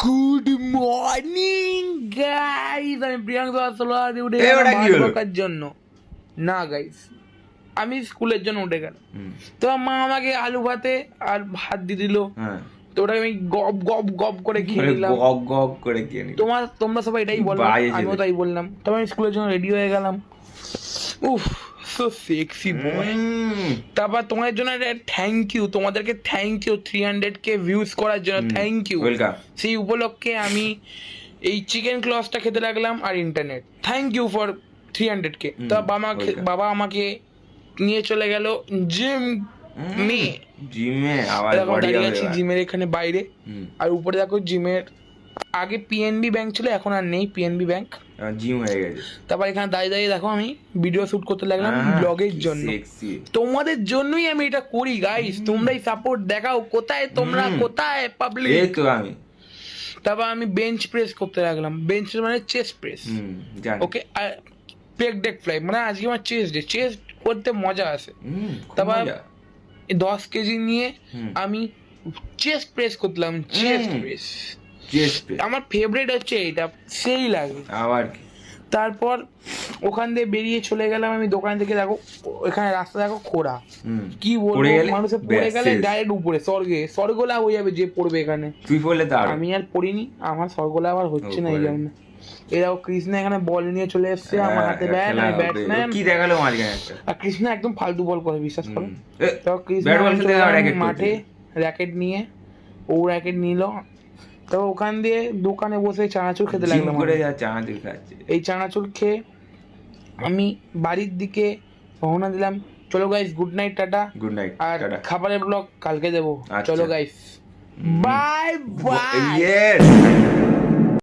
Good morning guys, আমি প্রিয়াঙ্কা আসলাদি উঠে এ, ওটা গেলাম কি ভাত হলো? বকার জন্য। না গাইস, আমি স্কুলের জন্য উঠে গেলাম। তো মা আমাকে আলু ভাতে আর ভাত দিয়ে দিল, হ্যাঁ, তো ওটা আমি গপ গপ গপ করে খেয়ে মানে নিলাম। গপ গপ করে খেয়ে নিল। তোমরা সবাই এটাই কি বলো, বাজে আমিও ছেলে। তাই বললাম। তবে আমি স্কুলের জন্য রেডি হয়ে গেলাম। উফ, সো সেক্সি বয়। তারপর তোমাদের জন্য থ্যাংক ইউ, তোমাদেরকে থ্যাংক ইউ 300K ভিউজ করার জন্য, থ্যাংক ইউ। ওয়েলকাম। সেই উপলক্ষে আমি এই চিকেন ক্লসটা খেতে লাগলাম আর internet. Thank you for 300K। তা welcome. বাবা আমাকে নিয়ে চলে গেল জিম মে। জিমে আবার এরকম বডি দাঁড়িয়ে হবে আছি এবার। জিমের এখানে বাইরে, আর উপরে দেখো জিমের আগে পিএনবি ব্যাংক ছিল, এখন আর নেই পিএনবি ব্যাংক। জিম হয়ে গেছে। তারপর এখানে দাঁড়িয়ে দাঁড়িয়ে দেখো আমি ভিডিও শুট করতে লাগলাম ব্লগের কি জন্য। sexy। তোমাদের জন্যই আমি এটা করি গাইস, তোমরাই সাপোর্ট দেখাও। কোথায় তোমরা, কোথায় পাবলিক? এই তো আমি। তারপর আমি বেঞ্চ প্রেস করতে লাগলাম। বেঞ্চ মানে চেস্ট প্রেস, জানি। ওকে। আর পেক ডেক ফ্লাই, মানে আজকে আমার চেস্ট ডে। চেস্ট করতে মজা আসে। খুব তারপর মজা। 10 কেজি নিয়ে আমি চেস্ট প্রেস করলাম। চেস্ট প্রেস চেস্ট প্রেস আমার ফেভারিট হচ্ছে এটা, সেই লাগে। আবার কি? তারপর ওখান দিয়ে বেরিয়ে চলে গেলাম আমি দোকান থেকে। দেখো এখানে রাস্তা দেখো খোঁড়া, কি বলবো, পড়ে গেলে? মানুষে পড়ে ব্যাস, গেলে শেষ। ডাইরেক্ট উপরে স্বর্গ লাভ হয়ে যাবে যে পড়বে এখানে। তুই বললে তো আরো। আমি আর পড়িনি, আমার স্বর্গ লাভ আর হচ্ছে না এই পড়ে। জন্য। এরাও কৃষ্ণা এখানে বল নিয়ে চলে এসছে, আমার হাতে ব্যাট, খেলা আমি হবে। ব্যাটসম্যান। কি দেখালো মাঝখানে একটা? আর কৃষ্ণা একদম ফালতু বল করে, বিশ্বাস করো। এ, তো কৃষ্ণা ব্যাট বল আমি খেলতে চলে যাওয়া গেলাম racket মাঠে করতে। র্যাকেট নিয়ে। ও র্যাকেট নিল, তো ওখান দিয়ে দোকানে বসে চানাচুর খেতে জিম লাগলাম করে আমি। যা চানাচুর খাচ্ছে। এই চানাচুর খেয়ে আমি বাড়ির দিকে রওনা দিলাম। চলো guys, good night, tata. Good night. আর খাবারের ব্লগ কালকে দেবো। আচ্ছা। চলো গাইস, বাই বাই। ইয়েস।